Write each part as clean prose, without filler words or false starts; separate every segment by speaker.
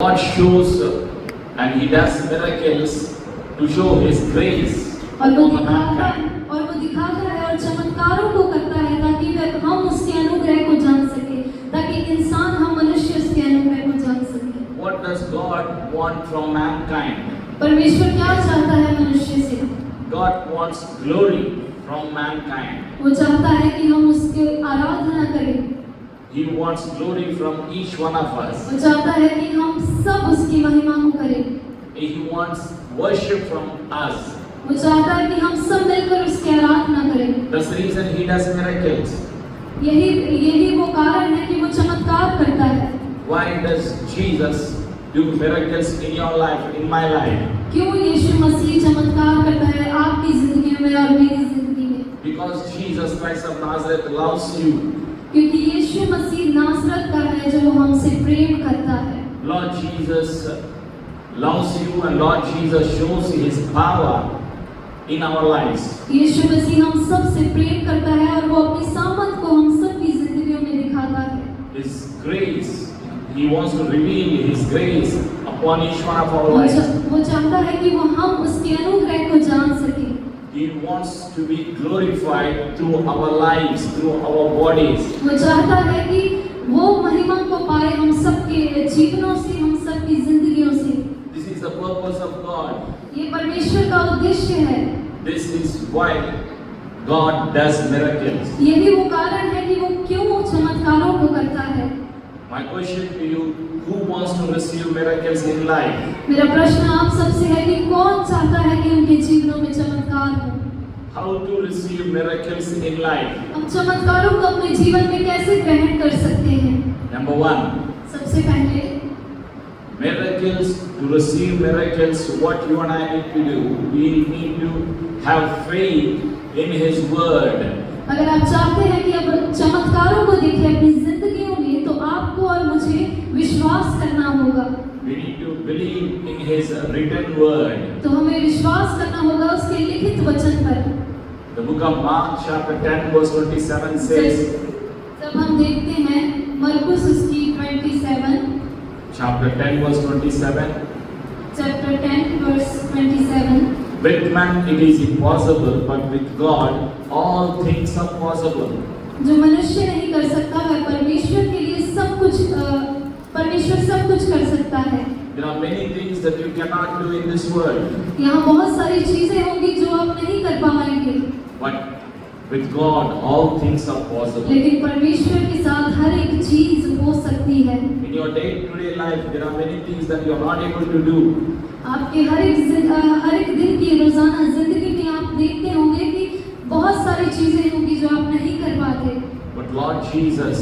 Speaker 1: God shows and He does miracles to show His grace
Speaker 2: और वो
Speaker 1: upon mankind.
Speaker 2: दिखाता है और चमत्कारों को करता है ताकि हम उसके अनुग्रह को जान सके, ताकि इंसान हम मनुष्य उसके अनुग्रह को जान सके।
Speaker 1: What does God want from mankind?
Speaker 2: परमेश्वर क्या चाहता है मनुष्य से?
Speaker 1: God wants glory from mankind.
Speaker 2: वो चाहता है कि हम उसकी आराधना करें।
Speaker 1: He wants glory from each one of us.
Speaker 2: वो चाहता है कि हम सब उसकी महिमा को करें।
Speaker 1: He wants worship from us.
Speaker 2: वो चाहता है कि हम सब मिलकर उसकी आराधना करें।
Speaker 1: That's the reason He does miracles.
Speaker 2: यही वो कारण है कि वो चमत्कार करता है।
Speaker 1: Why does Jesus do miracles in your life, in my life?
Speaker 2: क्यों यीशु मसीह चमत्कार करता है आपकी जिंदगी में और मेरी जिंदगी में?
Speaker 1: Because Jesus Christ of Nazareth loves you.
Speaker 2: क्योंकि यीशु मसीह नासरत का है जो हमसे प्रेम करता है।
Speaker 1: Lord Jesus loves you and Lord Jesus shows His power in our lives.
Speaker 2: यीशु मसीह हम सब से प्रेम करता है और वो अपनी सामर्थ को हम सब की जिंदगियों में दिखाता है।
Speaker 1: His grace, He wants to reveal His grace upon each one of our lives.
Speaker 2: वो चाहता है कि वो हम उसके अनुग्रह को जान सकें।
Speaker 1: He wants to be glorified through our lives, through our bodies.
Speaker 2: वो चाहता है कि वो महिमा को पाए हम सबके जीवनों से, हम सबकी जिंदगियों से।
Speaker 1: This is the purpose of God.
Speaker 2: ये परमेश्वर का उद्देश्य है।
Speaker 1: This is why God does miracles.
Speaker 2: यही वो कारण है कि वो क्यों चमत्कारों को करता है।
Speaker 1: My question to you, who wants to receive miracles in life?
Speaker 2: मेरा प्रश्न आप सबसे है कि कौन चाहता है कि उनके जीवनों में चमत्कार हो?
Speaker 1: How to receive miracles in life?
Speaker 2: हम चमत्कारों को अपने जीवन में कैसे ग्रहण कर सकते हैं?
Speaker 1: Number one,
Speaker 2: सबसे पहले
Speaker 1: miracles, to receive miracles, what you and I need to do, we need to have faith in His word.
Speaker 2: अगर आप चाहते हैं कि अब चमत्कारों को देखें अपनी जिंदगियों में, तो आपको और मुझे विश्वास करना होगा।
Speaker 1: We need to believe in His written word.
Speaker 2: तो हमें विश्वास करना होगा उसके लिखित वचन पर।
Speaker 1: The book of Mark chapter 10 verse 27 says,
Speaker 2: जब हम देखते हैं मरकुस उसकी 27,
Speaker 1: chapter 10 verse 27,
Speaker 2: chapter 10 verse 27,
Speaker 1: with man it is impossible, but with God all things are possible.
Speaker 2: जो मनुष्य नहीं कर सकता वह परमेश्वर के लिए सब कुछ परमेश्वर सब कुछ कर सकता है।
Speaker 1: There are many things that you cannot do in this world,
Speaker 2: यहाँ बहुत सारी चीजें होंगी जो आप नहीं कर पाएंगे,
Speaker 1: but with God all things are possible.
Speaker 2: लेकिन परमेश्वर के साथ हर एक चीज हो सकती है।
Speaker 1: In your day-to-day life, there are many things that you are not able to do.
Speaker 2: आपके हर एक दिन की रोजाना जिंदगी में आप देखते होंगे कि बहुत सारी चीजें होंगी जो आप नहीं कर पाते,
Speaker 1: But Lord Jesus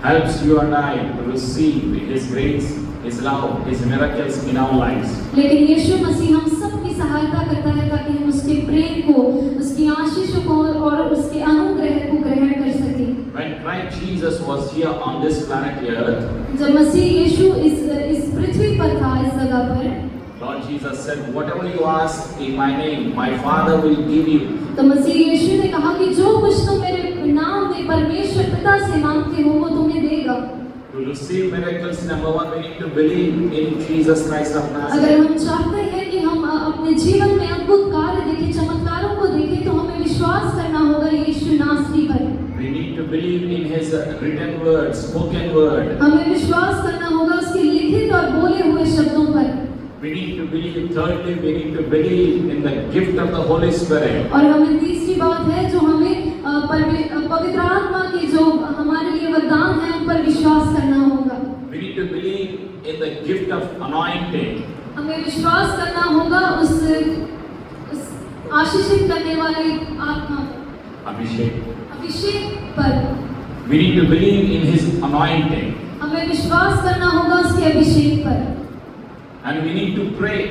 Speaker 1: helps you and I to receive His grace, His love, His miracles in our lives.
Speaker 2: लेकिन यीशु मसीह हम सब की सहायता करता है ताकि हम उसके प्रेम को, उसकी आशीषों को और उसके अनुग्रह को ग्रहण कर सकें।
Speaker 1: When Christ Jesus was here on this planet Earth,
Speaker 2: जब मसीह यीशु इस पृथ्वी पर था, इस जगह पर,
Speaker 1: Lord Jesus said, whatever you ask in my name, my Father will give you.
Speaker 2: तो मसीह यीशु ने कहा कि जो कुछ तुम मेरे नाम में परमेश्वर पिता से मांगते हो वो तुम्हें देगा।
Speaker 1: To receive miracles, number one, we need to believe in Jesus Christ of
Speaker 2: अगर
Speaker 1: Nazareth.
Speaker 2: हम चाहते हैं कि हम अपने जीवन में अद्भुत कार्य देखें, चमत्कारों को देखें, तो हमें विश्वास करना होगा यीशु नासरी पर।
Speaker 1: We need to believe in His written word, spoken word.
Speaker 2: हमें विश्वास करना होगा उसके लिखित और बोले हुए शब्दों पर।
Speaker 1: We need to believe, thirdly, we need to believe in the gift of the Holy Spirit.
Speaker 2: और हमें तीसरी बात है जो हमें पवित्र आत्मा की जो हमारे लिए वरदान है उन पर विश्वास करना होगा।
Speaker 1: We need to believe in the gift of anointing.
Speaker 2: हमें विश्वास करना होगा उस आशीषित करने वाले आत्मा अभिषेक पर।
Speaker 1: We need to believe in His anointing.
Speaker 2: हमें विश्वास करना होगा उसके अभिषेक पर।
Speaker 1: And we need to pray.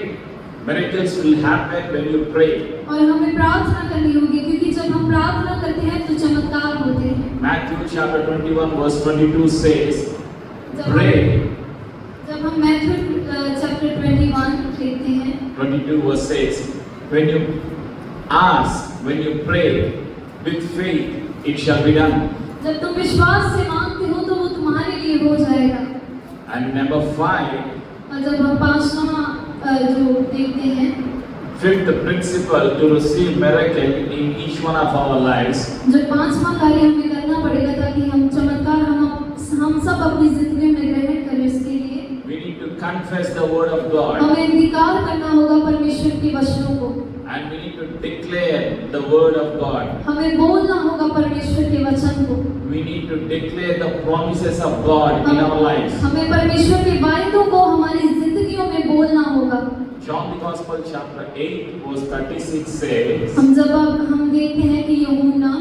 Speaker 1: Miracles will happen when you pray.
Speaker 2: और हमें प्रार्थना करनी होगी क्योंकि जब हम प्रार्थना करते हैं तो चमत्कार होते हैं।
Speaker 1: Matthew chapter 21 verse 22 says, pray.
Speaker 2: जब हम मैथ्यू चैप्टर 21 देखते हैं,
Speaker 1: 22 verse says, when you ask, when you pray with faith, it shall be done.
Speaker 2: जब तुम विश्वास से मांगते हो तो वो तुम्हारे लिए हो जाएगा।
Speaker 1: And number 5,
Speaker 2: और जब हम पांचवा जो देखते हैं,
Speaker 1: Fifth principle to receive miracle in each one of our lives.
Speaker 2: जो पांचवा कार्य हमें करना पड़ेगा ताकि हम चमत्कार हम सब अपनी जिंदगी में ग्रहण करें, उसके लिए
Speaker 1: We need to confess the word of God.
Speaker 2: हमें इंकार करना होगा परमेश्वर के वचनों को,
Speaker 1: And we need to declare the word of God.
Speaker 2: हमें बोलना होगा परमेश्वर के वचन को,
Speaker 1: We need to declare the promises of God in our lives.
Speaker 2: हमें परमेश्वर के वायदों को हमारी जिंदगियों में बोलना होगा।
Speaker 1: John the Gospel chapter 8 verse 36 says,
Speaker 2: हम देखते हैं कि यूहन्ना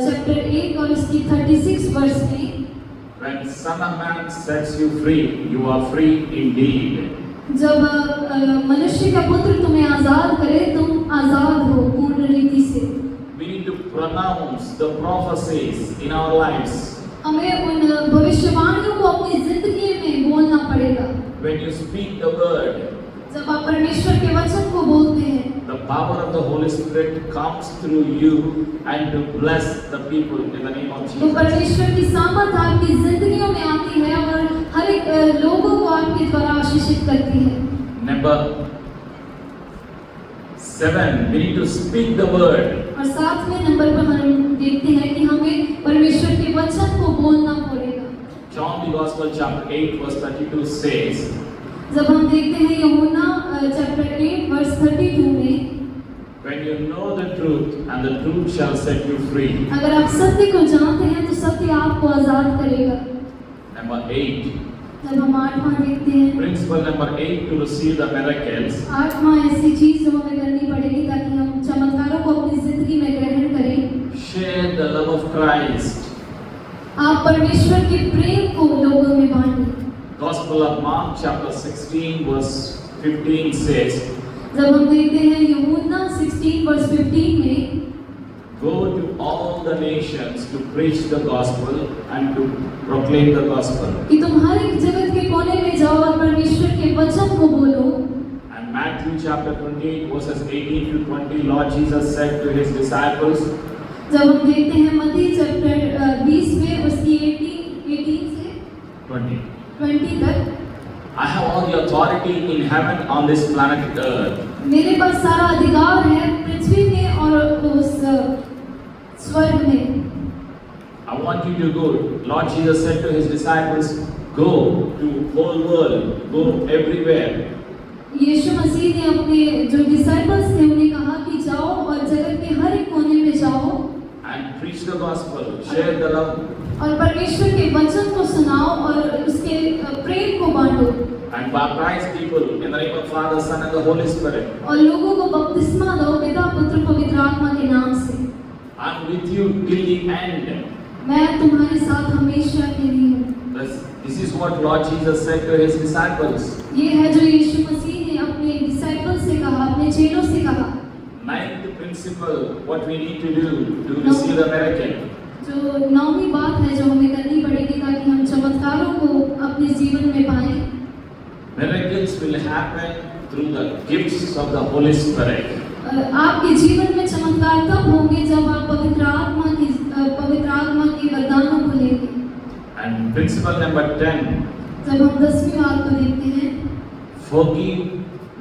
Speaker 2: चैप्टर 8 और उसकी 36 वर्ष में,
Speaker 1: when Son of Man sets you free, you are free indeed.
Speaker 2: जब मनुष्य का पुत्र तुम्हें आजाद करे, तुम आजाद हो पूर्ण रीति से।
Speaker 1: We need to pronounce the prophecies in our lives.
Speaker 2: हमें उन भविष्यवाणियों को अपनी जिंदगी में बोलना पड़ेगा।
Speaker 1: When you speak the word,
Speaker 2: जब आप परमेश्वर के वचन को बोलते हैं,
Speaker 1: the power of the Holy Spirit comes through you and to bless the people in the name of
Speaker 2: तो
Speaker 1: Jesus.
Speaker 2: परमेश्वर की सामर्थ आपकी जिंदगियों में आती है और हर एक लोगों को आपके द्वारा आशीषित करती है।
Speaker 1: Number 7, we need to speak the word.
Speaker 2: और सातवें नंबर पर हम देखते हैं कि हमें परमेश्वर के वचन को बोलना पड़ेगा।
Speaker 1: John the Gospel chapter 8 verse 32 says,
Speaker 2: जब हम देखते हैं यूहन्ना चैप्टर 8 वर्स 32 में,
Speaker 1: when you know the truth and the truth shall set you free.
Speaker 2: अगर आप सत्य को जानते हैं तो सत्य आपको आजाद करेगा।
Speaker 1: Number 8,
Speaker 2: जब हम आठवां देखते हैं,
Speaker 1: principle number 8 to receive the miracles.
Speaker 2: आठवां ऐसी चीज जो हमें करनी पड़ेगी ताकि हम चमत्कारों को अपनी जिंदगी में ग्रहण करें।
Speaker 1: Share the love of Christ.
Speaker 2: आप परमेश्वर के प्रेम को लोगों में बांटें।
Speaker 1: Gospel of Mark chapter 16 verse 15 says,
Speaker 2: जब हम देखते हैं यूहन्ना 16 वर्स 15 में,
Speaker 1: go to all the nations to preach the gospel and to proclaim the gospel.
Speaker 2: कि तुम हर एक जगत के कोने में जाओ और परमेश्वर के वचन को बोलो।
Speaker 1: And Matthew chapter 28 verses 18 to 20, Lord Jesus said to his disciples,
Speaker 2: जब हम देखते हैं मत्ती चैप्टर 20 में उसकी 18 से 20 तक,
Speaker 1: I have all the authority in heaven on this planet earth.
Speaker 2: मेरे पास सारा अधिकार है पृथ्वी में और उस स्वर्ग में।
Speaker 1: I want you to go. Lord Jesus said to his disciples, go to whole world, go everywhere.
Speaker 2: यीशु मसीह ने अपने जो डिसाइपल्स थे उन्हें कहा कि जाओ और जगत के हर एक कोने में जाओ
Speaker 1: And preach the gospel, share the love.
Speaker 2: और परमेश्वर के वचन को सुनाओ और उसके प्रेम को बांटो
Speaker 1: And baptize people in the name of Father, Son and the Holy Spirit.
Speaker 2: और लोगों को बपतिस्मा दो पिता पुत्र पवित्र आत्मा के नाम से।
Speaker 1: I'm with you till the end.
Speaker 2: मैं तुम्हारे साथ हमेशा के लिए हूँ।
Speaker 1: This is what Lord Jesus said to his disciples.
Speaker 2: ये है जो यीशु मसीह ने अपने डिसाइपल से कहा, अपने चेलों से कहा।
Speaker 1: Ninth principle, what we need to do to receive the miracle.
Speaker 2: जो नौवीं बात है जो हमें करनी पड़ेगी ताकि हम चमत्कारों को अपने जीवन में पाएं।
Speaker 1: Miracles will happen through the gifts of the Holy Spirit.
Speaker 2: आपके जीवन में चमत्कार तब होंगे जब आप पवित्र आत्मा के वरदानों को लेंगे।
Speaker 1: And principle number 10,
Speaker 2: जब हम 10वीं बात को देखते हैं,
Speaker 1: forgive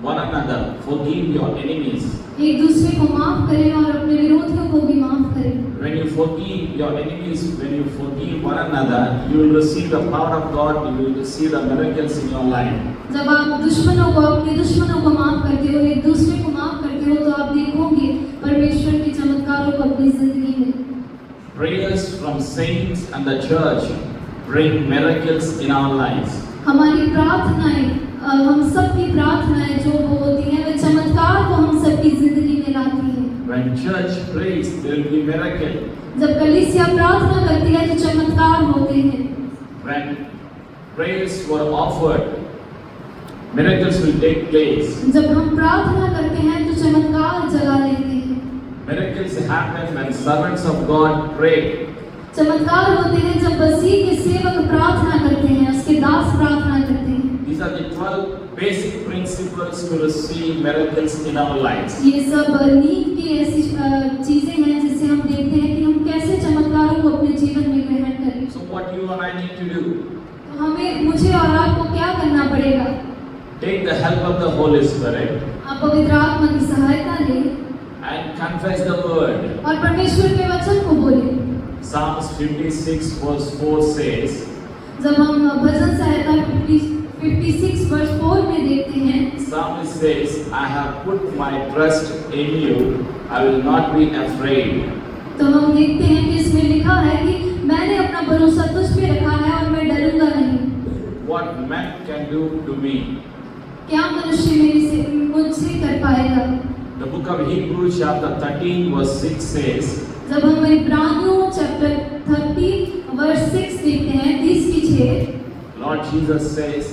Speaker 1: one another, forgive your enemies.
Speaker 2: एक दूसरे को माफ करें और अपने विरोधियों को भी माफ करें।
Speaker 1: When you forgive your enemies, when you forgive one another, you will receive the power of God, you will receive the miracles in your life.
Speaker 2: जब आप अपने दुश्मनों को माफ करते हो, एक दूसरे को माफ करते हो, तो आप देखोगे परमेश्वर के चमत्कारों को अपनी जिंदगी में।
Speaker 1: Prayers from saints and the church bring miracles in our lives.
Speaker 2: हमारी प्रार्थनाएं, हम सबकी प्रार्थनाएं जो होती हैं, वे चमत्कार को हम सबकी जिंदगी में लाती हैं।
Speaker 1: When church prays, there will be miracle.
Speaker 2: जब कलीसिया प्रार्थना करती है तो चमत्कार होते हैं।
Speaker 1: When prayers were offered, miracles will take place.
Speaker 2: जब हम प्रार्थना करते हैं तो चमत्कार जगा लेते हैं।
Speaker 1: Miracles happen when servants of God pray.
Speaker 2: चमत्कार होते हैं जब मसीह के सेवक प्रार्थना करते हैं, उसके दास प्रार्थना करते हैं।
Speaker 1: These are the 12 basic principles to receive miracles in our lives.
Speaker 2: ये सब नींव की ऐसी चीजें हैं जिससे हम देखते हैं कि हम कैसे चमत्कारों को अपने जीवन में ग्रहण करें।
Speaker 1: So what you and I need to do?
Speaker 2: तो मुझे और आपको क्या करना पड़ेगा?
Speaker 1: take the help of the Holy Spirit
Speaker 2: आप पवित्र आत्मा की सहायता लें
Speaker 1: and confess the word.
Speaker 2: और परमेश्वर के वचन को बोलें।
Speaker 1: Psalms 56 verse 4 says,
Speaker 2: जब हम भजन संहिता 56 वर्ष 4 में देखते हैं,
Speaker 1: Psalmist says, I have put my trust in you, I will not be afraid.
Speaker 2: तो हम देखते हैं कि इसमें लिखा है कि मैंने अपना भरोसा तुझ पे रखा है और मैं डरूंगा नहीं।
Speaker 1: What man can do to me?
Speaker 2: क्या मनुष्य मुझसे कर पाएगा?
Speaker 1: The book of Hebrews chapter 13 verse 6 says,
Speaker 2: जब हम इब्रानियों चैप्टर 30 वर्ष 6 देखते हैं 30 की 6,
Speaker 1: Lord Jesus says,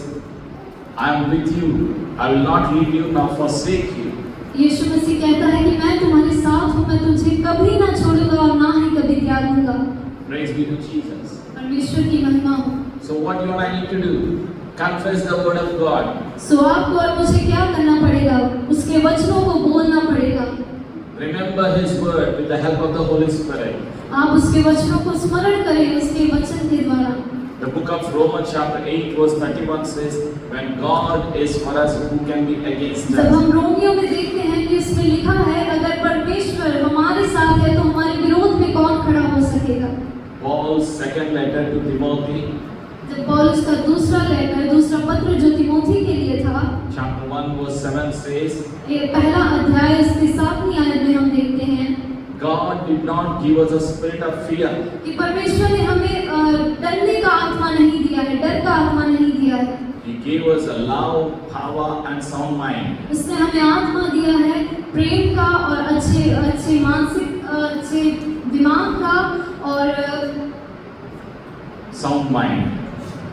Speaker 1: I am with you, I will not leave you nor forsake you.
Speaker 2: यीशु मसीह कहता है कि मैं तुम्हारे साथ हूँ, मैं तुझे कभी ना छोड़ूंगा और ना ही कभी त्यागूंगा।
Speaker 1: Praise be to Jesus.
Speaker 2: परमेश्वर की महिमा हो।
Speaker 1: So what you and I need to do? Confess the word of God.
Speaker 2: सो आपको और मुझे क्या करना पड़ेगा? उसके वचनों को बोलना पड़ेगा।
Speaker 1: Remember His word with the help of the Holy Spirit.
Speaker 2: आप उसके वचनों को स्मरण करें उसके वचन के द्वारा।
Speaker 1: The book of Romans chapter 8 verse 31 says, when God is for us, who can be against
Speaker 2: जब
Speaker 1: us?
Speaker 2: हम रोमियो में देखते हैं कि इसमें लिखा है, अगर परमेश्वर हमारे साथ है तो हमारे विरोध में कौन खड़ा हो सकेगा?
Speaker 1: Paul's second letter to Timothy,
Speaker 2: जब पौलुस का दूसरा पत्र जो तिमोथी के लिए था,
Speaker 1: chapter 1 verse 7 says,
Speaker 2: ये पहला अध्याय इसके 7वीं आयत में हम देखते हैं
Speaker 1: God did not give us a spirit of fear,
Speaker 2: कि परमेश्वर ने हमें डरने का आत्मा नहीं दिया है, डर का आत्मा नहीं दिया है।
Speaker 1: He gave us a love, power and sound mind.
Speaker 2: उसने हमें आत्मा दिया है प्रेम का और अच्छे मानसिक अच्छे दिमाग का और
Speaker 1: Sound mind.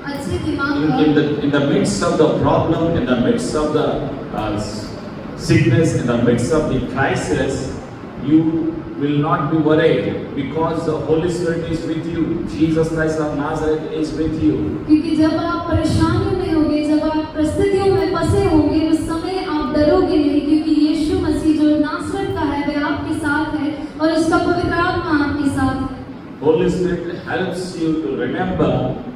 Speaker 2: अच्छे दिमाग का।
Speaker 1: In the midst of the problem, in the midst of the sickness, in the midst of the crisis, you will not be worried because the Holy Spirit is with you. Jesus Christ of Nazareth is with you.
Speaker 2: क्योंकि जब आप परेशानियों में होंगे, जब आप परिस्थितियों में फंसे होंगे, उस समय आप डरोगे नहीं, क्योंकि यीशु मसीह जो नासरत का है वह आपके साथ है और उसका पवित्र आत्मा आपके साथ है।
Speaker 1: Holy Spirit helps you to remember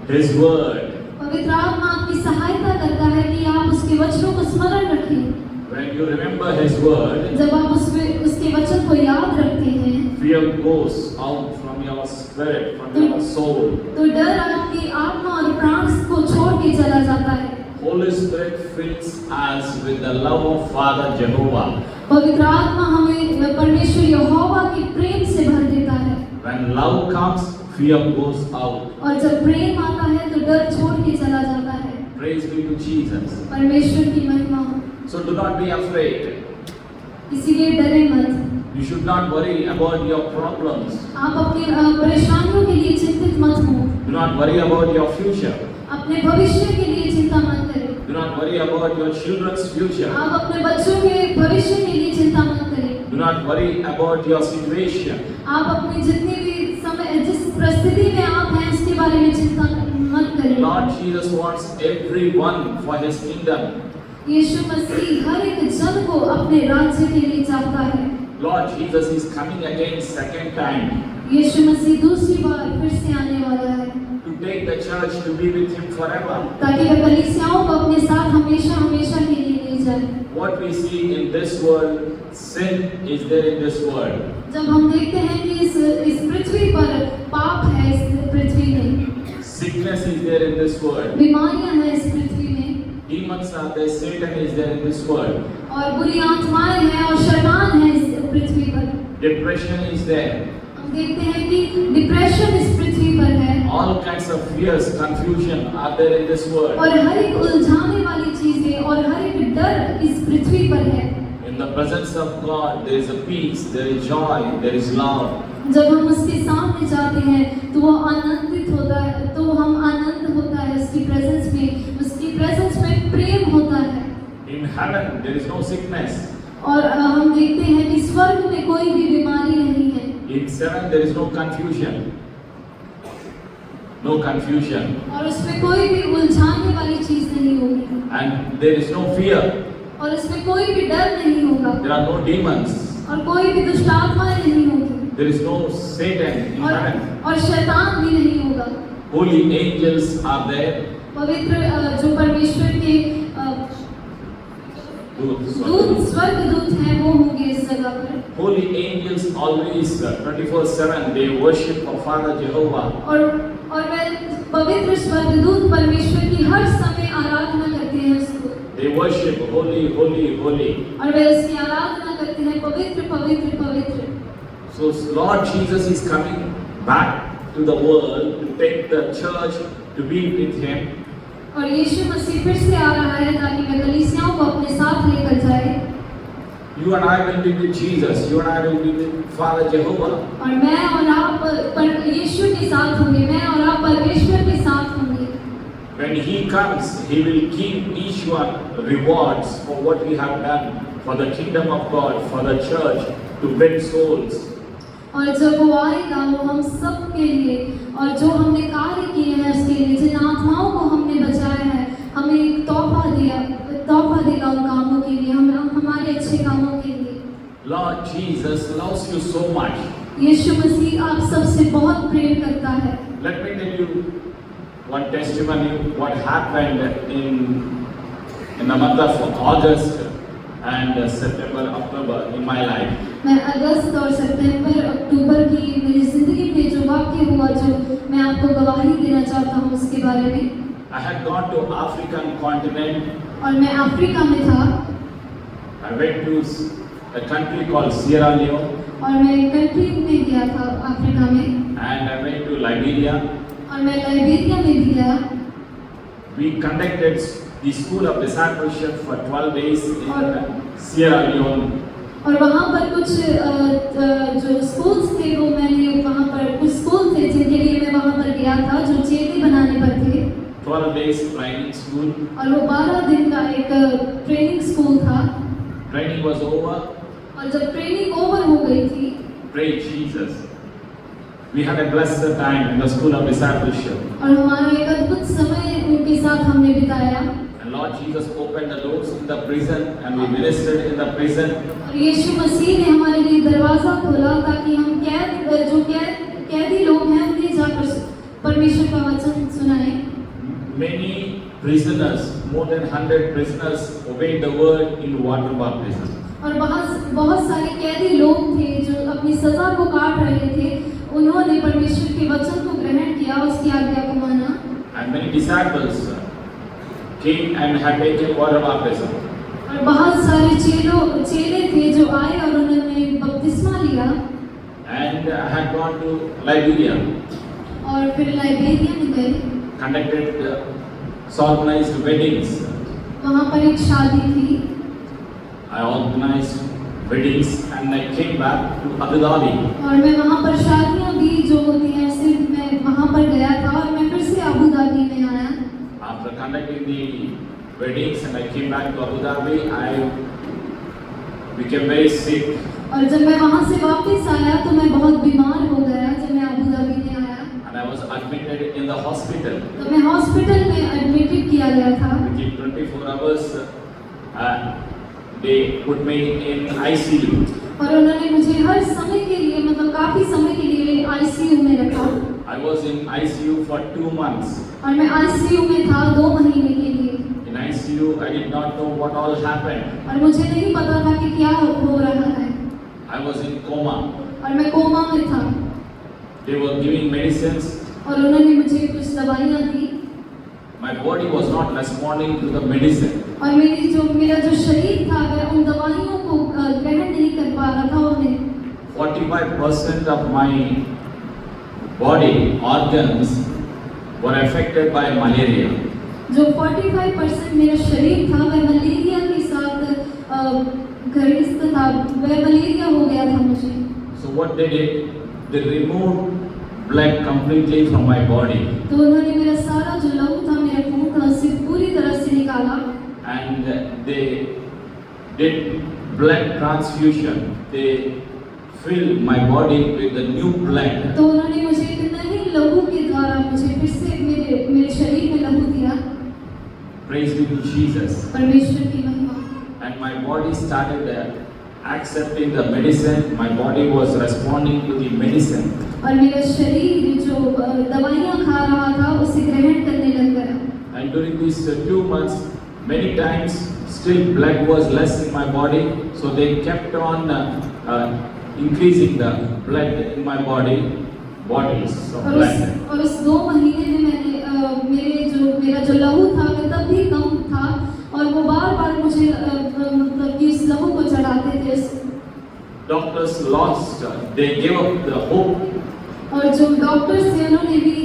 Speaker 1: His word.
Speaker 2: पवित्र आत्मा आपकी सहायता करता है कि आप उसके वचनों को स्मरण रखें।
Speaker 1: When you remember His word,
Speaker 2: जब आप उसके वचन को याद रखते हैं,
Speaker 1: fear goes out from your spirit, from your soul.
Speaker 2: तो डर आपकी आत्मा और प्राण को छोड़ के चला जाता है।
Speaker 1: Holy Spirit fills us with the love of Father Jehovah.
Speaker 2: पवित्र आत्मा हमें परमेश्वर यहोवा के प्रेम से भर देता है।
Speaker 1: When love comes, fear goes out.
Speaker 2: और जब प्रेम आता है तो डर छोड़ के चला जाता है।
Speaker 1: Praise be to Jesus.
Speaker 2: परमेश्वर की महिमा हो।
Speaker 1: So do not be afraid.
Speaker 2: इसीलिए डरे मत।
Speaker 1: You should not worry about your problems.
Speaker 2: आप अपनी परेशानियों के लिए चिंतित मत हो।
Speaker 1: Do not worry about your future.
Speaker 2: अपने भविष्य के लिए चिंता मत करें।
Speaker 1: Do not worry about your children's future.
Speaker 2: आप अपने बच्चों के भविष्य के लिए चिंता मत करें।
Speaker 1: Do not worry about your situation.
Speaker 2: आप अपनी जितनी भी समय जिस परिस्थिति में आप हैं उसके बारे में चिंता मत करें।
Speaker 1: Lord Jesus wants everyone for His kingdom.
Speaker 2: यीशु मसीह हर एक जन को अपने राज्य के लिए चाहता है।
Speaker 1: Lord Jesus is coming again second time
Speaker 2: यीशु मसीह दूसरी बार फिर से आने वाला है
Speaker 1: to take the church to be with Him forever.
Speaker 2: ताकि वह कलीसियाओं को अपने साथ हमेशा के लिए ले जाए।
Speaker 1: What we see in this world, sin is there in this world.
Speaker 2: जब हम देखते हैं कि इस पृथ्वी पर पाप है, इस पृथ्वी में
Speaker 1: Sickness is there in this world.
Speaker 2: बीमारियां हैं इस पृथ्वी में,
Speaker 1: Demons are there, Satan is there in this world.
Speaker 2: और बुरी आत्माएं हैं और शैतान है इस पृथ्वी पर।
Speaker 1: Depression is there.
Speaker 2: हम देखते हैं कि डिप्रेशन इस पृथ्वी पर है
Speaker 1: All kinds of fears, confusion are there in this world.
Speaker 2: और हर एक उलझाने वाली चीजें और हर एक डर इस पृथ्वी पर है।
Speaker 1: In the presence of God, there is a peace, there is joy, there is love.
Speaker 2: जब हम उसके सामने जाते हैं तो वो आनंदित होता है, तो हम आनंद होता है उसकी प्रेजेंस में प्रेम होता है।
Speaker 1: In heaven, there is no sickness.
Speaker 2: और हम देखते हैं कि स्वर्ग में कोई भी बीमारी नहीं है।
Speaker 1: In heaven, there is no confusion. No confusion.
Speaker 2: और उसमें कोई भी उलझाने वाली चीज नहीं होगी।
Speaker 1: And there is no fear.
Speaker 2: और इसमें कोई भी डर नहीं होगा।
Speaker 1: There are no demons.
Speaker 2: और कोई भी दुष्ट आत्माएं नहीं होगी।
Speaker 1: There is no Satan in heaven.
Speaker 2: और शैतान भी नहीं होगा।
Speaker 1: Holy angels are there.
Speaker 2: पवित्र जो परमेश्वर के दूत स्वर्गदूत हैं वो होंगे इस जगह पर।
Speaker 1: Holy angels always 24/7 they worship our Father Jehovah.
Speaker 2: और वह पवित्र स्वर्गदूत परमेश्वर की हर समय आराधना करते हैं उसको।
Speaker 1: They worship holy, holy, holy.
Speaker 2: और वे उसकी आराधना करते हैं पवित्र पवित्र पवित्र।
Speaker 1: So Lord Jesus is coming back to the world to take the church to be with Him.
Speaker 2: और यीशु मसीह फिर से आ रहा है ताकि वह कलीसियाओं को अपने साथ लेकर जाए।
Speaker 1: You and I will be with Jesus. You and I will be with Father Jehovah.
Speaker 2: और मैं और आप यीशु के साथ होंगे, मैं और आप परमेश्वर के साथ होंगे।
Speaker 1: When He comes, He will give each one rewards for what we have done for the kingdom of God, for the church, to win souls.
Speaker 2: और जब वो आएगा वो हम सब के लिए और जो हमने कार्य किए हैं उसके लिए, जिन आत्माओं को हमने बचाया है, हमें एक तोहफा देगा उन कामों के लिए, हमारे अच्छे कामों के लिए।
Speaker 1: Lord Jesus loves you so much.
Speaker 2: यीशु मसीह आप सबसे बहुत प्रेम करता है।
Speaker 1: Let me tell you one testimony what happened in the month of August and September, October in my life.
Speaker 2: मैं अगस्त और सितंबर अक्टूबर की मेरी जिंदगी में जो वाक्य हुआ, जो मैं आपको गवाही देना चाहता हूँ उसके बारे में।
Speaker 1: I had gone to African continent.
Speaker 2: और मैं अफ्रीका में था।
Speaker 1: I went to a country called Sierra Leone.
Speaker 2: और मैं एक कंट्री में गया था अफ्रीका में।
Speaker 1: And I went to Liberia.
Speaker 2: और मैं लाइबेरिया में भी गया।
Speaker 1: We conducted the school of discipleship for 12 days in Sierra Leone.
Speaker 2: और वहाँ पर कुछ जो स्कूल्स थे वो मैंने वहाँ पर कुछ स्कूल थे जिनके लिए मैं वहाँ पर गया था, जो चेले बनाने पर थे।
Speaker 1: 12 days training school.
Speaker 2: और वो 12 दिन का एक ट्रेनिंग स्कूल था।
Speaker 1: Training was over.
Speaker 2: और जब ट्रेनिंग ओवर हो गई थी,
Speaker 1: Praise Jesus. We had a blessed time in the school of discipleship.
Speaker 2: और हमारा एक अद्भुत समय उनके साथ हमने बिताया।
Speaker 1: And Lord Jesus opened the doors in the prison and we ministered in the prison.
Speaker 2: और यीशु मसीह ने हमारे लिए दरवाजा खोला ताकि हम कैदी लोग हैं उन्हें जाकर परमेश्वर का वचन सुनाएं।
Speaker 1: Many prisoners, more than 100 prisoners, obeyed the word in water baptism.
Speaker 2: और बहुत सारे कैदी लोग थे जो अपनी सजा को काट रहे थे, उन्होंने परमेश्वर के वचन को ग्रहण किया, उसकी आज्ञा को माना।
Speaker 1: And many disciples came and had taken water baptism.
Speaker 2: और बहुत सारे चेले थे जो आए और उन्होंने बपतिस्मा लिया।
Speaker 1: And I had gone to Liberia.
Speaker 2: और फिर लाइबेरिया में गए।
Speaker 1: Conducted organized weddings.
Speaker 2: वहाँ पर एक शादी थी।
Speaker 1: I organized weddings and I came back to Abu Dhabi.
Speaker 2: और मैं वहाँ पर शादियाँ भी जो होती हैं ऐसे मैं वहाँ पर गया था और मैं फिर से अबू धाबी में आया।
Speaker 1: After conducting the weddings and I came back to Abu Dhabi, I became very sick.
Speaker 2: और जब मैं वहाँ से वापस आया तो मैं बहुत बीमार हो गया जब मैं अबू धाबी में आया।
Speaker 1: And I was admitted in the hospital.
Speaker 2: तो मैं हॉस्पिटल में एडमिटेड किया गया था।
Speaker 1: Within 24 hours, they put me in ICU.
Speaker 2: और उन्होंने मुझे हर समय के लिए मतलब काफी समय के लिए आईसीयू में रखा।
Speaker 1: I was in ICU for 2 months.
Speaker 2: और मैं आईसीयू में था 2 महीने के लिए।
Speaker 1: In ICU, I did not know what all happened.
Speaker 2: और मुझे नहीं पता था कि क्या हो रहा है।
Speaker 1: I was in coma.
Speaker 2: और मैं कोमा में था।
Speaker 1: They were giving medicines.
Speaker 2: और उन्होंने मुझे कुछ दवाइयाँ दी।
Speaker 1: My body was not responding to the medicine.
Speaker 2: और मेरा जो शरीर था वह उन दवाइयों को ग्रहण नहीं कर पा रहा था। उन्हें
Speaker 1: 45% of my body organs were affected by malaria.
Speaker 2: जो 45% मेरा शरीर था वह मलेरिया के साथ ग्रस्त था, वह मलेरिया हो गया था मुझे।
Speaker 1: So what they did, they removed blood completely from my body.
Speaker 2: तो उन्होंने मेरा सारा जो लहू था, मेरा खून था, उसे पूरी तरह से निकाला।
Speaker 1: And they did blood transfusion. They filled my body with the new blood.
Speaker 2: तो उन्होंने मुझे एक नए लहू के द्वारा मुझे फिर से मेरे शरीर में लहू दिया।
Speaker 1: Praise be to Jesus.
Speaker 2: परमेश्वर की महिमा।
Speaker 1: And my body started accepting the medicine. My body was responding to the medicine.
Speaker 2: और मेरा शरीर जो दवाइयाँ खा रहा था उसे ग्रहण करने लग गया।
Speaker 1: And during these 2 months, many times still blood was less in my body, so they kept on increasing the blood in my body, bottles of blood.
Speaker 2: और उस 2 महीने में मेरा जो लहू था वो तब भी कम था और वो बार-बार मुझे मतलब कि उस लहू को चढ़ाते थे।
Speaker 1: Doctors lost, they gave up the hope.
Speaker 2: और जो डॉक्टर्स थे उन्होंने भी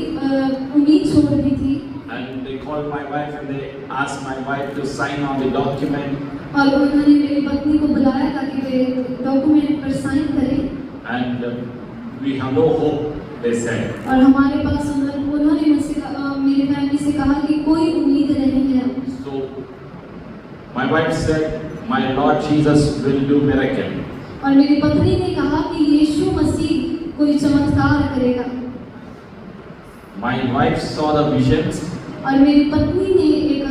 Speaker 2: उम्मीद छोड़ दी थी।
Speaker 1: And they called my wife and they asked my wife to sign on the document.
Speaker 2: और उन्होंने मेरी पत्नी को बुलाया ताकि वे डॉक्यूमेंट पर साइन करें।
Speaker 1: And we have no hope, they said.
Speaker 2: और हमारे पास उन्होंने मुझसे मेरी फैमिली से कहा कि कोई उम्मीद नहीं है।
Speaker 1: So my wife said, my Lord Jesus will do miracle.
Speaker 2: और मेरी पत्नी ने कहा कि यीशु मसीह कोई चमत्कार करेगा।
Speaker 1: My wife saw the visions.
Speaker 2: और मेरी पत्नी ने एक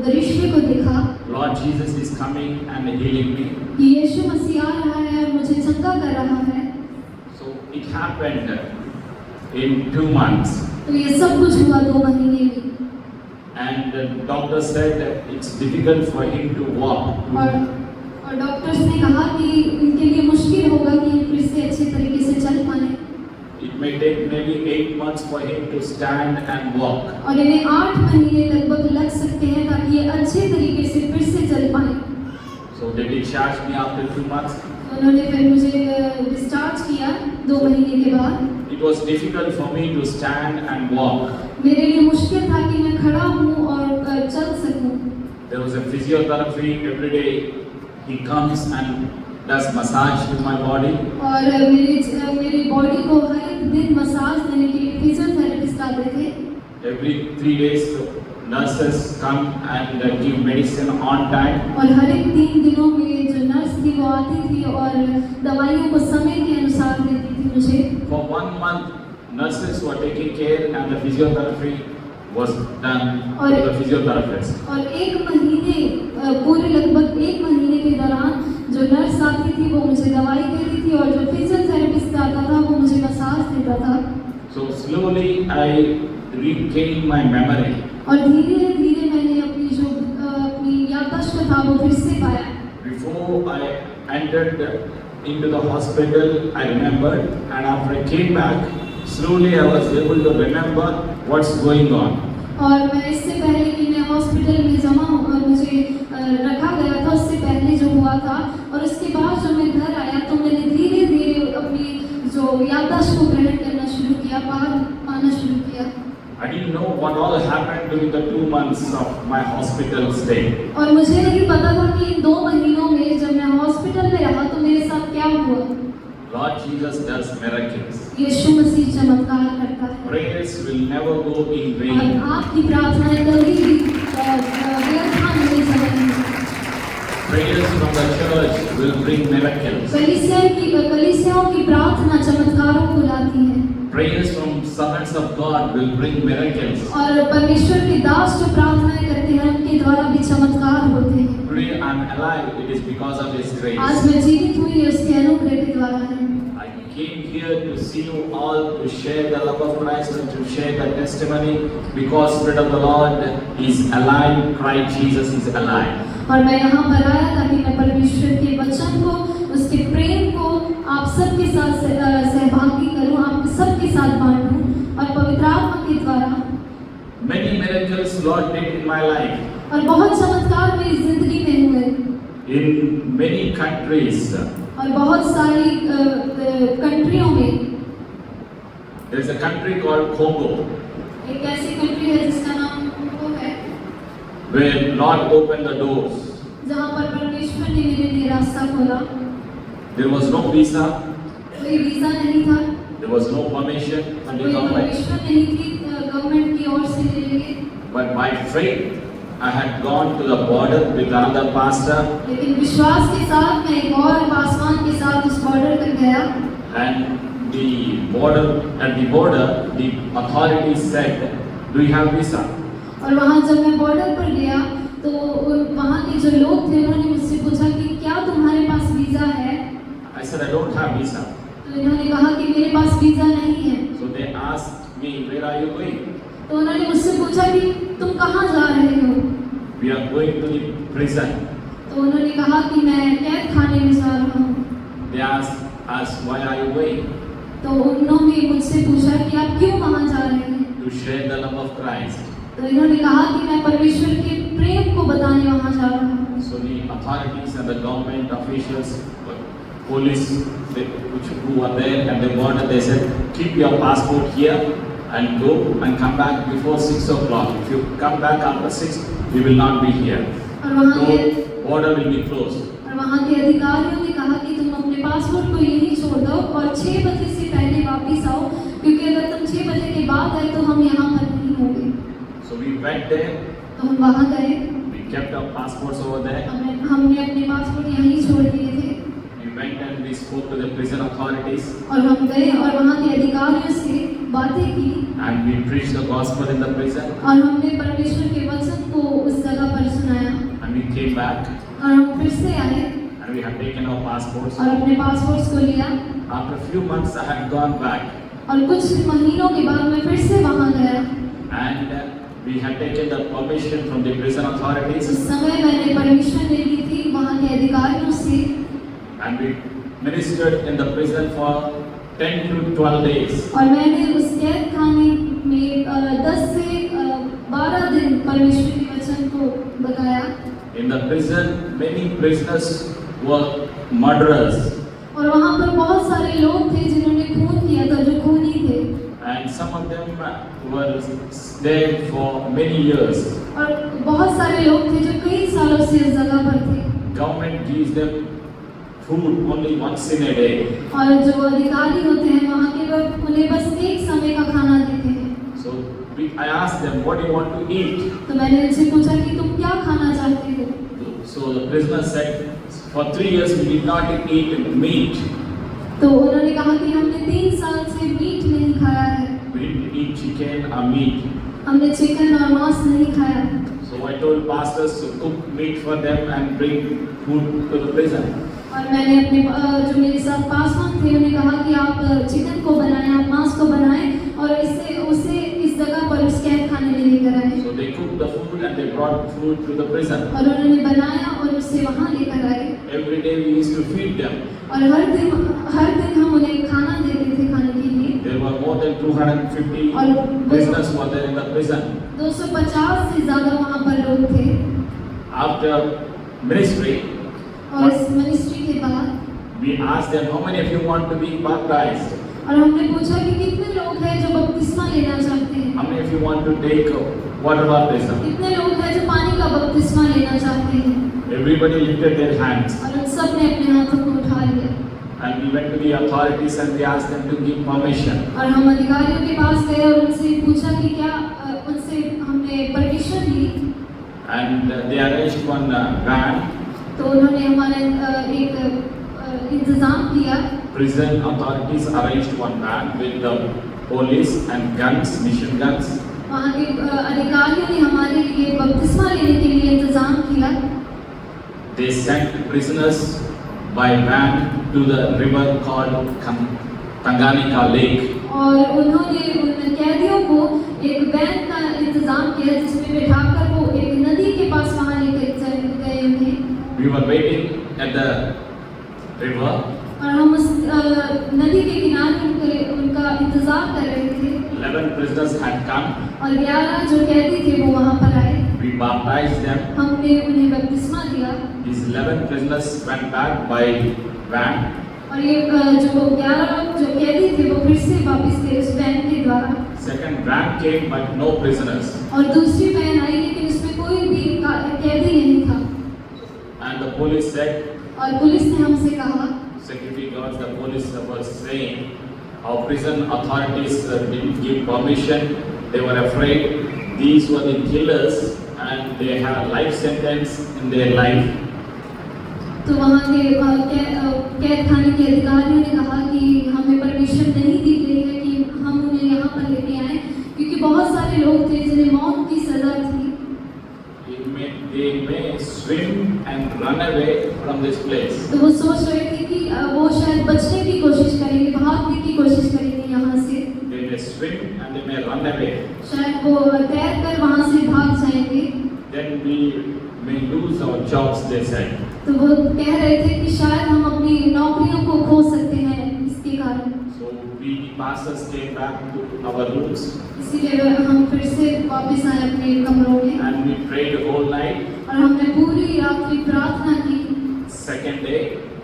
Speaker 2: दृश्य को देखा।
Speaker 1: Lord Jesus is coming and healing me.
Speaker 2: कि यीशु मसीह आ रहा है और मुझे चंगा कर रहा है।
Speaker 1: So it happened in 2 months.
Speaker 2: तो ये सब कुछ हुआ 2 महीने में।
Speaker 1: And the doctor said that it's difficult for him to walk.
Speaker 2: और डॉक्टर्स ने कहा कि इनके लिए मुश्किल होगा कि फिर से अच्छे तरीके से चल पाए।
Speaker 1: It may take maybe 8 months for him to stand and walk.
Speaker 2: और इन्हें 8 महीने लगभग लग सकते हैं ताकि ये अच्छे तरीके से फिर से चल पाए।
Speaker 1: So they discharged me after 2 months.
Speaker 2: उन्होंने फिर मुझे डिस्चार्ज किया 2 महीने के बाद।
Speaker 1: It was difficult for me to stand and walk.
Speaker 2: मेरे लिए मुश्किल था कि मैं खड़ा हूँ और चल सकूँ।
Speaker 1: There was a physiotherapy every day. He comes and does massage to my body.
Speaker 2: और मेरी बॉडी को हर एक दिन मसाज देने के लिए फिजियोथेरेपिस्ट आते थे।
Speaker 1: Every 3 days, nurses come and give medicine on time.
Speaker 2: और हर एक 3 दिनों में जो नर्स थी वो आती थी और दवाइयों को समय के अनुसार देती थी मुझे।
Speaker 1: For 1 month, nurses were taking care and the physiotherapy was done by the physiotherapist.
Speaker 2: और 1 महीने पूरे लगभग 1 महीने के दौरान जो नर्स आती थी वो मुझे दवाई देती थी और जो फिजियोथेरेपिस्ट आता था वो मुझे मसाज देता था।
Speaker 1: So slowly I regained my memory.
Speaker 2: और धीरे-धीरे मैंने अपनी याददाश्त को था वो फिर से पाया।
Speaker 1: Before I entered into the hospital, I remembered, and after I came back, slowly I was able to remember what's going on.
Speaker 2: और मैं इससे पहले कि मैं हॉस्पिटल में जमा और मुझे रखा गया था उससे पहले जो हुआ था और उसके बाद जब मैं घर आया तो मैंने धीरे-धीरे अपनी जो याददाश्त को ग्रहण करना शुरू किया, पाना शुरू किया।
Speaker 1: I didn't know what all happened during the 2 months of my hospital stay.
Speaker 2: और मुझे नहीं पता था कि इन 2 महीनों में जब मैं हॉस्पिटल में रहा तो मेरे साथ क्या हुआ।
Speaker 1: Lord Jesus does miracles.
Speaker 2: यीशु मसीह चमत्कार करता है।
Speaker 1: Prayers will never go in
Speaker 2: और
Speaker 1: vain.
Speaker 2: आपकी प्रार्थनाएं कभी भी व्यर्थ नहीं जाएंगी।
Speaker 1: Prayers from the church will bring miracles.
Speaker 2: कलीसियाओं की प्रार्थना चमत्कारों को लाती है।
Speaker 1: Prayers from servants of God will bring miracles.
Speaker 2: और परमेश्वर के दास जो प्रार्थनाएं करते हैं उनके द्वारा भी चमत्कार होते हैं।
Speaker 1: Today I am alive. It is because of His
Speaker 2: आज
Speaker 1: grace.
Speaker 2: मैं जीवित हुई है उसके अनुग्रह के द्वारा है।
Speaker 1: I came here to see you all to share the love of Christ and to share the testimony because Spirit of the Lord is alive. Christ Jesus is alive.
Speaker 2: और मैं यहाँ पर आया ताकि मैं परमेश्वर के वचन को उसके प्रेम को आप सबके साथ सहभागी करूँ, आप सबके साथ बांटूँ और पवित्र आत्मा के द्वारा
Speaker 1: Many miracles Lord did in my life.
Speaker 2: और बहुत चमत्कार मेरी जिंदगी में हुए
Speaker 1: In many countries.
Speaker 2: और बहुत सारी कंट्रियों में।
Speaker 1: There is a country called Congo
Speaker 2: एक ऐसी कंट्री है जिसका नाम कोंगो है
Speaker 1: where Lord opened the doors.
Speaker 2: जहाँ पर परमेश्वर ने मेरे लिए रास्ता खोला।
Speaker 1: There was no visa.
Speaker 2: कोई वीजा नहीं था,
Speaker 1: There was no permission from the
Speaker 2: कोई
Speaker 1: government.
Speaker 2: परमिशन नहीं थी गवर्नमेंट की ओर से मेरे लिए।
Speaker 1: But by faith, I had gone to the border with another pastor,
Speaker 2: लेकिन विश्वास के साथ मैं एक और पासवान के साथ उस बॉर्डर तक गया
Speaker 1: and at the border, the authorities said, "Do you have visa?"
Speaker 2: और वहाँ जब मैं बॉर्डर पर गया तो वहाँ के जो लोग थे उन्होंने मुझसे पूछा कि क्या तुम्हारे पास वीजा है?
Speaker 1: I said, "I don't have visa."
Speaker 2: तो इन्होंने कहा कि मेरे पास वीजा नहीं है।
Speaker 1: So they asked me, "Where are you going?"
Speaker 2: तो उन्होंने मुझसे पूछा कि तुम कहाँ जा रहे हो?
Speaker 1: We are going to the prison.
Speaker 2: तो उन्होंने कहा कि मैं कैद खाने में जा रहा हूँ।
Speaker 1: They asked us, why are you going?
Speaker 2: तो उन्होंने मुझसे पूछा कि आप क्यों वहाँ जा रहे हैं?
Speaker 1: To share the love of Christ.
Speaker 2: तो इन्होंने कहा कि मैं परमेश्वर के प्रेम को बताने वहाँ जा रहा हूँ।
Speaker 1: So the authorities and the government officials, police, who were there and they wanted, they said, keep your passport here and go and come back before 6 o'clock. If you come back after 6, we will not be here.
Speaker 2: और वहाँ के
Speaker 1: So border will be closed.
Speaker 2: और वहाँ के अधिकारियों ने कहा कि तुम अपने पासपोर्ट को यहीं छोड़ दो और 6 बजे से पहले वापस आओ, क्योंकि अगर तुम 6 बजे के बाद आए तो हम यहाँ पर नहीं होंगे।
Speaker 1: So we went there.
Speaker 2: तो हम वहाँ गए।
Speaker 1: We kept our passports over there.
Speaker 2: हमने अपने पासपोर्ट यहीं छोड़ दिए थे।
Speaker 1: We went and we spoke to the prison authorities.
Speaker 2: और हम गए और वहाँ के अधिकारियों से बातें की।
Speaker 1: And we preached the gospel in the prison.
Speaker 2: और हमने परमेश्वर के वचन को उस जगह पर सुनाया।
Speaker 1: And we came back.
Speaker 2: और हम फिर से आए।
Speaker 1: And we had taken our passports.
Speaker 2: और अपने पासपोर्ट्स को लिया।
Speaker 1: After a few months, I had gone back.
Speaker 2: और कुछ महीनों के बाद मैं फिर से वहाँ गया।
Speaker 1: And we had taken the permission from the prison authorities.
Speaker 2: उस समय मैंने परमिशन ले ली थी वहाँ के अधिकारियों से।
Speaker 1: And we ministered in the prison for 10 to 12 days.
Speaker 2: और मैंने उस कैद खाने में 10 से 12 दिन परमेश्वर के वचन को बताया।
Speaker 1: In the prison, many prisoners were murderers.
Speaker 2: और वहाँ पर बहुत सारे लोग थे जिन्होंने खून किया था, जो खूनी थे।
Speaker 1: And some of them were there for many years.
Speaker 2: और बहुत सारे लोग थे जो कई सालों से इस जगह पर थे।
Speaker 1: Government gives them food only once in a day.
Speaker 2: और जो अधिकारी होते हैं वहाँ के, लोग उन्हें बस एक समय का खाना देते हैं।
Speaker 1: So I asked them, what do you want to eat?
Speaker 2: तो मैंने उनसे पूछा कि तुम क्या खाना चाहते हो?
Speaker 1: So the prisoner said, for 3 years we did not eat meat.
Speaker 2: तो उन्होंने कहा कि हमने 3 साल से मीट नहीं खाया है।
Speaker 1: We didn't eat chicken or meat.
Speaker 2: हमने चिकन और मांस नहीं खाया।
Speaker 1: So I told pastors to cook meat for them and bring food to the prison.
Speaker 2: और मैंने अपने जो मेरे साथ पासवान थे उन्हें कहा कि आप चिकन को बनाएं, आप मांस को बनाएं और इससे उसे इस जगह पर उस कैद खाने में लेकर आए।
Speaker 1: So they cooked the food and they brought food to the prison.
Speaker 2: और उन्होंने बनाया और उसे वहाँ लेकर आए।
Speaker 1: Every day we used to feed them.
Speaker 2: और हर दिन हम उन्हें खाना देते थे खाने के लिए।
Speaker 1: There were more than 250 prisoners were there in the prison.
Speaker 2: 250 से ज़्यादा वहाँ पर लोग थे।
Speaker 1: After ministry,
Speaker 2: और इस मिनिस्ट्री के बाद
Speaker 1: we asked them, how many of you want to be baptized?
Speaker 2: और हमने पूछा कि कितने लोग हैं जो बपतिस्मा लेना चाहते हैं?
Speaker 1: How many of you want to take water baptism?
Speaker 2: कितने लोग हैं जो पानी का बपतिस्मा लेना चाहते हैं?
Speaker 1: Everybody lifted their hands.
Speaker 2: और उन सब ने अपने हाथों को उठा लिया।
Speaker 1: And we went to the authorities and we asked them to give permission.
Speaker 2: और हम अधिकारियों के पास गए और उनसे पूछा कि क्या उनसे हमने परमिशन ली।
Speaker 1: And they arranged one van.
Speaker 2: तो उन्होंने हमारे एक इंतजाम किया।
Speaker 1: Prison authorities arranged one van with the police and guns, mission guns.
Speaker 2: वहाँ के अधिकारियों ने हमारे लिए बपतिस्मा लेने के लिए इंतजाम किया।
Speaker 1: They sent prisoners by van to the river called Tanganyika Lake.
Speaker 2: और उन्होंने उन कैदियों को एक वैन का इंतजाम किया जिसमें बिठाकर वो एक नदी के पास वहाँ लेकर चले गए उन्हें।
Speaker 1: We were waiting at the river.
Speaker 2: और हम उस नदी के किनारे उनका इंतजार कर रहे थे।
Speaker 1: 11 prisoners had come.
Speaker 2: और 11 जो कैदी थे वो वहाँ पर आए।
Speaker 1: We baptized them.
Speaker 2: हमने उन्हें बपतिस्मा दिया।
Speaker 1: These 11 prisoners went back by van.
Speaker 2: और ये जो 11 जो कैदी थे वो फिर से वापस गए उस वैन के द्वारा।
Speaker 1: Second van came but no prisoners.
Speaker 2: और दूसरी वैन आई लेकिन उसमें कोई भी कैदी नहीं था।
Speaker 1: And the police said,
Speaker 2: और पुलिस ने हमसे कहा,
Speaker 1: security guards, the police was saying, our prison authorities didn't give permission. They were afraid. These were the killers and they had a life sentence in their life.
Speaker 2: तो वहाँ के कैद खाने के अधिकारियों ने कहा कि हमें परमिशन नहीं दी गई है कि हम उन्हें यहाँ पर लेके आए, क्योंकि बहुत सारे लोग थे जिन्हें मौत की सजा थी।
Speaker 1: They may swim and run away from this place.
Speaker 2: तो वो सोच रहे थे कि वो शायद बचने की कोशिश करेंगे, भागने की कोशिश करेंगे यहाँ से।
Speaker 1: They may swim and they may run away.
Speaker 2: शायद वो तैर कर वहाँ से भाग जाएंगे।
Speaker 1: Then we may lose our jobs, they said.
Speaker 2: तो वो कह रहे थे कि शायद हम अपनी नौकरियों को खो सकते हैं इसके कारण।
Speaker 1: So we pastors came back to our rooms
Speaker 2: इसीलिए हम फिर से वापस आए अपने कमरों में
Speaker 1: and we prayed the whole night.
Speaker 2: और हमने पूरी रात्रि प्रार्थना की।
Speaker 1: Second day,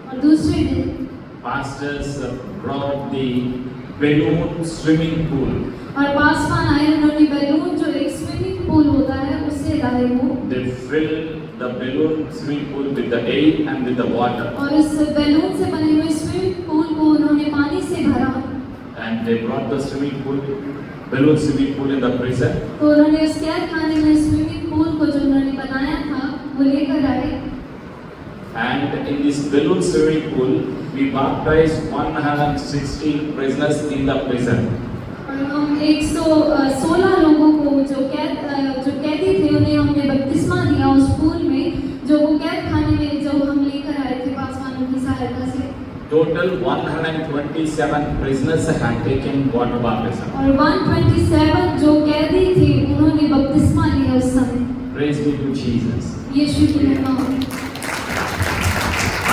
Speaker 2: और दूसरे दिन
Speaker 1: pastors brought the balloon swimming pool.
Speaker 2: और पासवान आए, उन्होंने बैलून जो एक स्विमिंग पूल होता है उसे लाए वो,
Speaker 1: They filled the balloon swimming pool with the air and with the water.
Speaker 2: और इस बैलून से बने हुए स्विमिंग पूल को उन्होंने पानी से भरा।
Speaker 1: And they brought the swimming pool, balloon swimming pool in the prison.
Speaker 2: तो उन्होंने उस कैद खाने में स्विमिंग पूल को जो उन्होंने बनाया था वो लेकर आए।
Speaker 1: And in this balloon swimming pool, we baptized 116 prisoners in the prison.
Speaker 2: और हम 116 लोगों को जो कैदी थे उन्हें हमने बपतिस्मा दिया उस पूल में, जो वो कैद खाने में जो हम लेकर आए थे पासवानों की सहायता से।
Speaker 1: Total 127 prisoners had taken water baptism.
Speaker 2: और 127 जो कैदी थे उन्होंने बपतिस्मा लिया उस समय।
Speaker 1: Praise be to Jesus.
Speaker 2: यीशु की महिमा हो।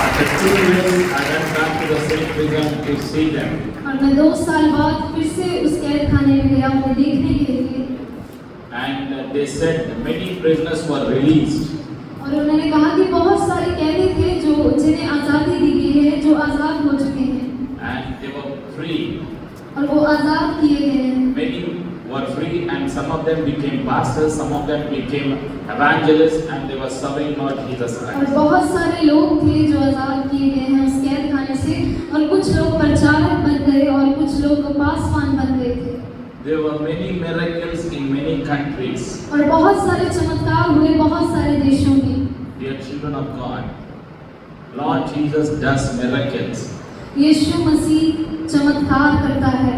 Speaker 1: After 2 years, I went back to the same prison to see them.
Speaker 2: और मैं 2 साल बाद फिर से उस कैद खाने में गया उन्हें देखने के लिए।
Speaker 1: And they said many prisoners were released.
Speaker 2: और उन्होंने कहा कि बहुत सारे कैदी थे जो जिन्हें आज़ादी दी गई है, जो आज़ाद हो चुके हैं।
Speaker 1: And they were free.
Speaker 2: और वो आज़ाद किए गए हैं।
Speaker 1: Many were free and some of them became pastors, some of them became evangelists and they were serving Lord Jesus
Speaker 2: और
Speaker 1: Christ.
Speaker 2: बहुत सारे लोग थे जो आज़ाद किए गए हैं उस कैद खाने से, और कुछ लोग प्रचारक बन गए और कुछ लोग पासवान बन गए थे।
Speaker 1: There were many miracles in many countries.
Speaker 2: और बहुत सारे चमत्कार हुए बहुत सारे देशों में।
Speaker 1: Dear children of God, Lord Jesus does miracles.
Speaker 2: यीशु मसीह चमत्कार करता है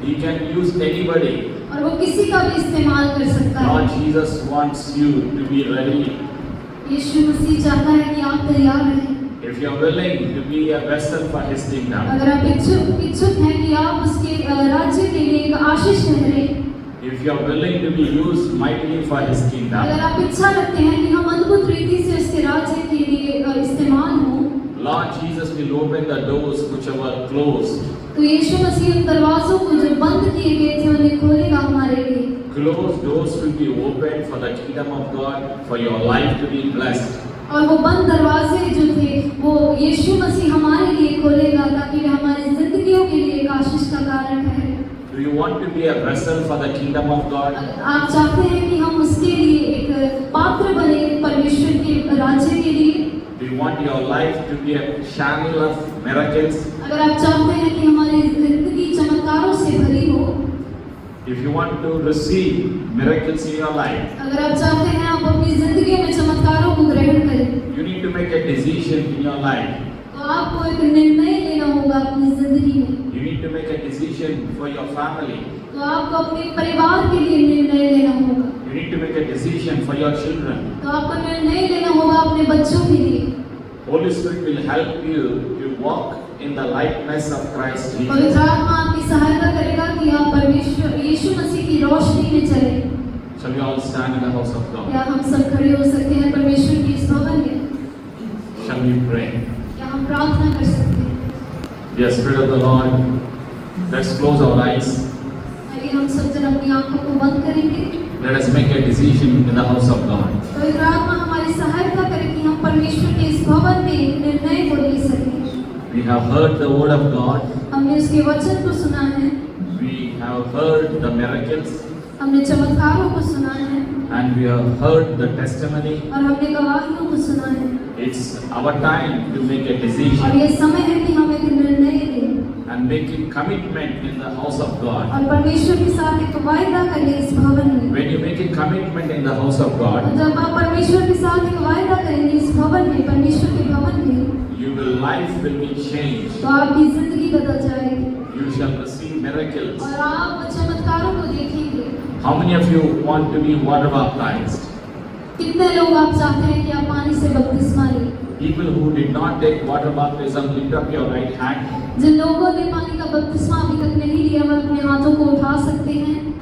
Speaker 1: He can use anybody.
Speaker 2: और वो किसी का भी इस्तेमाल कर सकता है।
Speaker 1: Lord Jesus wants you to be ready.
Speaker 2: यीशु मसीह चाहता है कि आप तैयार रहें।
Speaker 1: If you are willing to be a vessel for His kingdom,
Speaker 2: अगर आप इच्छुक हैं कि आप उसके राज्य के लिए एक आशीष ठहरें,
Speaker 1: if you are willing to be used mightily for His
Speaker 2: अगर
Speaker 1: kingdom,
Speaker 2: आप इच्छा रखते हैं कि हम अद्भुत रीति से उसके राज्य के लिए इस्तेमाल हों,
Speaker 1: Lord Jesus will open the doors which were closed.
Speaker 2: तो यीशु मसीह उन दरवाजों को जो बंद किए गए थे उन्हें खोलेगा हमारे लिए।
Speaker 1: Closed doors will be opened for the kingdom of God, for your life to be blessed.
Speaker 2: और वो बंद दरवाजे जो थे वो यीशु मसीह हमारे लिए खोलेगा ताकि वे हमारी जिंदगियों के लिए एक आशीष का कारण ठहरे।
Speaker 1: Do you want to be a vessel for the kingdom of God?
Speaker 2: आप चाहते हैं कि हम उसके लिए एक पात्र बने परमेश्वर के राज्य के लिए?
Speaker 1: Do you want your life to be a channel of miracles?
Speaker 2: अगर आप चाहते हैं कि हमारी जिंदगी चमत्कारों से भरी हो,
Speaker 1: If you want to receive miracles in your life,
Speaker 2: अगर आप चाहते हैं आप अपनी जिंदगी में चमत्कारों को ग्रहण करें,
Speaker 1: you need to make a decision in your life.
Speaker 2: तो आपको एक निर्णय लेना होगा अपनी जिंदगी में।
Speaker 1: You need to make a decision for your family.
Speaker 2: तो आपको अपने परिवार के लिए निर्णय लेना होगा।
Speaker 1: You need to make a decision for your children.
Speaker 2: तो आपको निर्णय लेना होगा अपने बच्चों के लिए।
Speaker 1: Holy Spirit will help you to walk in the likeness of Christ Jesus.
Speaker 2: पवित्र आत्मा आपकी सहायता करेगा कि आप परमेश्वर यीशु मसीह की रोशनी में चलें।
Speaker 1: Shall we all stand in the house of God?
Speaker 2: क्या हम सब खड़े हो सकते हैं परमेश्वर के इस भवन में?
Speaker 1: Shall we pray?
Speaker 2: क्या हम प्रार्थना कर सकते हैं?
Speaker 1: Dear Spirit of the Lord, let's close our eyes.
Speaker 2: आइए हम सब जन अपनी आंखों को बंद करेंगे।
Speaker 1: Let us make a decision in the house of God.
Speaker 2: पवित्र आत्मा हमारी सहायता करे कि हम परमेश्वर के इस भवन में निर्णय को ले सकें।
Speaker 1: We have heard the word of God.
Speaker 2: हमने उसके वचन को सुना है,
Speaker 1: We have heard the miracles.
Speaker 2: हमने चमत्कारों को सुना है,
Speaker 1: And we have heard the testimony.
Speaker 2: और हमने गवाहियों को सुना है।
Speaker 1: It's our time to make a
Speaker 2: और
Speaker 1: decision
Speaker 2: ये समय है कि हम एक निर्णय लें
Speaker 1: and making commitment in the house of God.
Speaker 2: और परमेश्वर के साथ एक वायदा करें इस भवन में।
Speaker 1: When you make a commitment in the house of God,
Speaker 2: और जब आप परमेश्वर के साथ एक वायदा करेंगे इस भवन में, परमेश्वर के भवन में,
Speaker 1: life will be changed.
Speaker 2: तो आपकी जिंदगी बदल जाएगी
Speaker 1: You shall receive miracles.
Speaker 2: और आप चमत्कारों को देखेंगे।
Speaker 1: How many of you want to be water baptized?
Speaker 2: कितने लोग आप चाहते हैं कि आप पानी से बपतिस्मा लें?
Speaker 1: People who did not take water baptism, lift up your right hand.
Speaker 2: जिन लोगों ने पानी का बपतिस्मा अभी तक नहीं लिया, वह अपने हाथों को उठा सकते हैं।